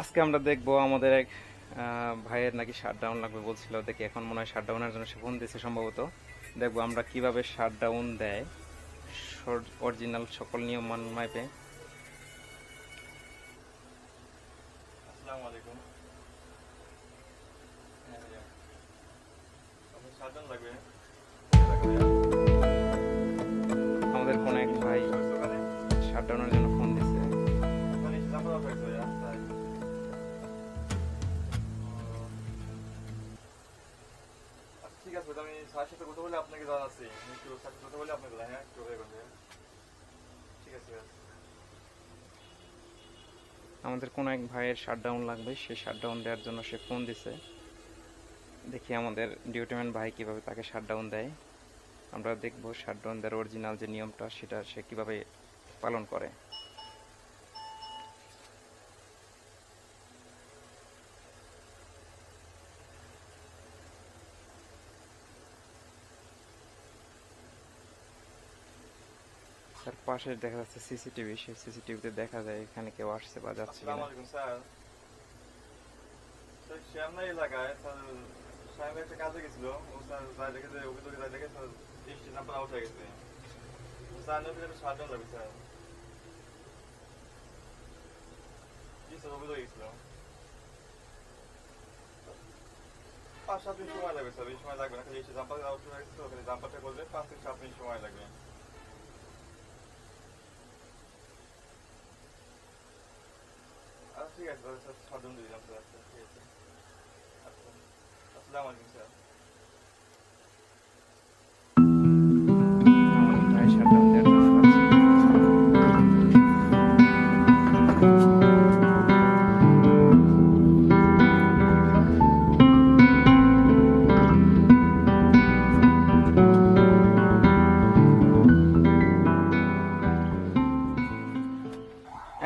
আজকে আমরা দেখবো আমাদের এক ভাইয়ের নাকি শাটডাউন লাগবে বলছিল, দেখি এখন মনে হয় শাটডাউনের জন্য সে ফোন দিয়েছে সম্ভবত। দেখবো আমরা কিভাবে শাটডাউন দেয় অরিজিনাল সকল নিয়ম মাইপে। আসসালামু আলাইকুম। হ্যাঁ ভাইয়া, আপনার শাটডাউন লাগবে? আমাদের কোন এক ভাই শাটডাউনের জন্য ফোন দিয়েছে। ওখানে এসে জাম্পার অফ হয়েছে ভাইয়া, তাই। আচ্ছা ঠিক আছে, আমি স্যারের সাথে কথা বলে আপনাকে জানাচ্ছি। আমি একটু স্যারের সাথে কথা বলে আপনাকে জানাই, হ্যাঁ একটু হয়ে গেছে। ঠিক আছে ভাইয়া। আমাদের কোন এক ভাইয়ের শাটডাউন লাগবে, সেই শাটডাউন দেওয়ার জন্য সে ফোন দিছে। দেখি আমাদের ডিউটিম্যান ভাই কিভাবে তাকে শাটডাউন দেয়। আমরা দেখবো শাটডাউন দেওয়ার অরিজিনাল যে নিয়মটা সেটা সে কিভাবে পালন করে। তার পাশে দেখা যাচ্ছে সিসিটিভি, সেই সিসিটিভিতে দেখা যায় এখানে কেউ আসছে বা যাচ্ছে আসসালামু কিনা। আলাইকুম স্যার। স্যার সে আপনার এলাকায় স্যার সাহেব একটা কাজে গেছিল, ও স্যার যাই দেখে যে অভিযোগে যাই দেখে স্যার বৃষ্টি জাম্পার আউট হয়ে গেছে। স্যার নতুন একটা শাটডাউন লাগবে স্যার। জি স্যার, অভিযোগ গেছিল। 5-7 মিনিট সময় লাগবে স্যার, বেশি সময় লাগবে না। খালি এসে জাম্পার আউট হয়ে গেছে, ওখানে জাম্পারটা করলে 5 থেকে 7 মিনিট সময় লাগবে। আচ্ছা ঠিক আছে, তাহলে স্যার সাবধান দিয়ে দিলাম স্যার। আচ্ছা ঠিক আছে। আচ্ছা, আসসালামু আলাইকুম স্যার। আমাদের ভাই শাটডাউন দেওয়ার জন্য যাচ্ছে।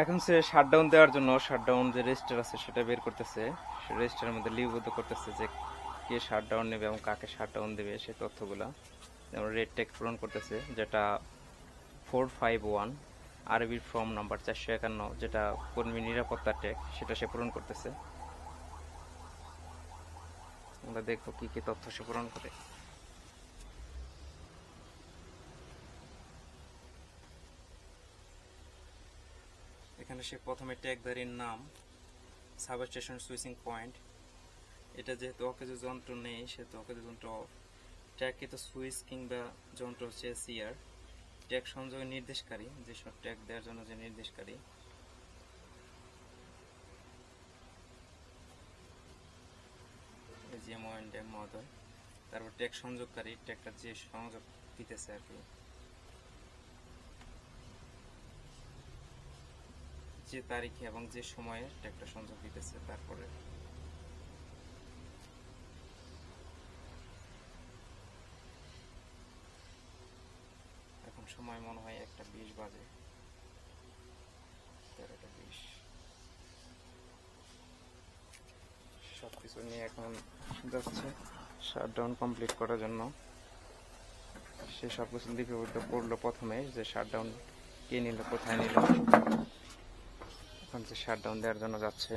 এখন সে শাটডাউন দেওয়ার জন্য শাটডাউন যে রেজিস্টার আছে সেটা বের করতেছে। সে রেজিস্টারের মধ্যে লিপিবদ্ধ করতেছে যে কে শাটডাউন নেবে এবং কাকে শাটডাউন দেবে সেই তথ্যগুলা। যেমন রেড টেক পূরণ করতেছে, যেটা 451 আরবির ফর্ম নাম্বার 451, যেটা কর্মী নিরাপত্তা টেক, সেটা সে পূরণ করতেছে। আমরা দেখবো কি কি তথ্য সে পূরণ করে। এখানে সে প্রথমে ট্যাগধারীর নাম, সাবস্টেশন সুইচিং পয়েন্ট, এটা যেহেতু অকেজ যন্ত্র নেই সেহেতু অকেজ যন্ত্র অফ। ট্যাগকৃত সুইচ কিংবা যন্ত্র হচ্ছে সিআর। ট্যাগ সংযোগের নির্দেশকারী, যেসব ট্যাগ দেওয়ার জন্য যে নির্দেশকারী। জিএম ওয়েন্ডেম মহোদয়। তারপর ট্যাগ সংযোগকারী, ট্যাগটা যে সংযোগ দিতেছে আর কি, যে তারিখে এবং যে সময়ে ট্যাগটা সংযোগ দিতেছে। তারপরে এখন সময় মনে হয় 1:20 বাজে, 13:20। সব কিছু নিয়ে এখন যাচ্ছে শাটডাউন কমপ্লিট করার জন্য। সে সব কিছু লিপিবদ্ধ করলো প্রথমে, যে শাটডাউন কে নিল, কোথায় নিল। এখন সে শাটডাউন দেওয়ার জন্য যাচ্ছে।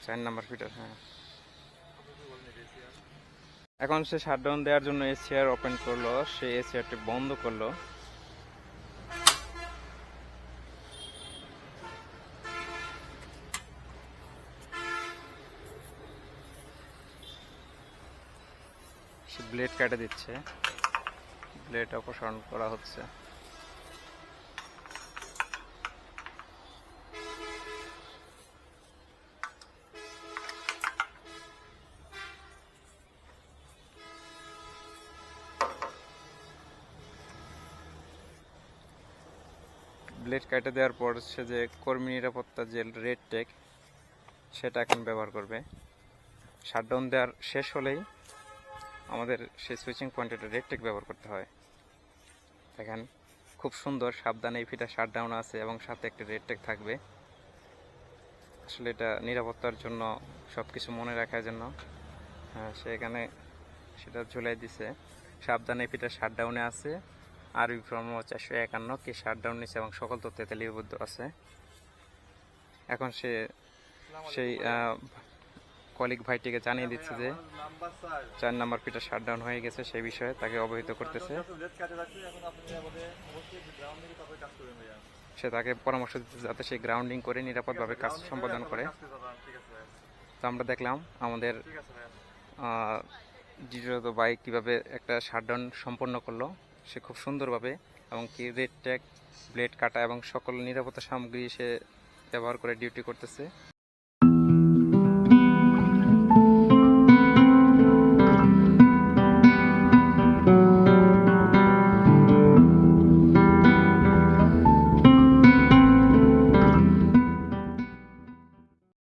চার নাম্বার ফিটার, হ্যাঁ। এখন সে শাটডাউন দেওয়ার জন্য এসিআর ওপেন করলো, সে এসিআরটি বন্ধ করলো। সে ব্লেড কেটে দিচ্ছে, ব্লেড অপসারণ করা হচ্ছে। ব্লেড কেটে দেওয়ার পর সে যে কর্মী নিরাপত্তা যে রেড টেক, সেটা এখন ব্যবহার করবে। শাটডাউন দেওয়ার শেষ হলেই আমাদের সেই সুইচিং পয়েন্টে রেড টেক ব্যবহার করতে হয়। দেখেন খুব সুন্দর সাবধানে এই ফিটা শাটডাউন আছে এবং সাথে একটা রেড টেক থাকবে। আসলে এটা নিরাপত্তার জন্য, সব কিছু মনে রাখার জন্য হ্যাঁ, সেখানে সেটা ঝুলাই দিছে। সাবধানে পিটা শাটডাউনে আছে। আরবি ফর্ম 451 কি শাটডাউন নিচ্ছে এবং সকল তথ্যতে লিপিবদ্ধ আছে। এখন সে সেই কলিগ ভাইটিকে জানিয়ে দিচ্ছে যে নাম্বার স্যার 4 নাম্বার পিটা শাটডাউন হয়ে গেছে, সেই বিষয়ে তাকে অবহিত করতেছে। লেট কাটে রাখছি, এখন আপনি আমাদের অবশ্যই গ্রাউন্ড থেকে তারপরে কাজ করবেন ভাইয়া। সে তাকে পরামর্শ দিচ্ছে যাতে সে গ্রাউন্ডিং করে নিরাপদভাবে কাজ সম্পাদন করে। ঠিক আছে ভাইয়া, তো আমরা দেখলাম আমাদের ঠিক আছে ভাইয়া। দ্বিতীয়ত বাইক কীভাবে একটা শাটডাউন সম্পন্ন করলো সে খুব সুন্দরভাবে, এবং কি রেড ট্যাগ, ব্লেড কাটা এবং সকল নিরাপত্তা সামগ্রী সে ব্যবহার করে ডিউটি করতেছে।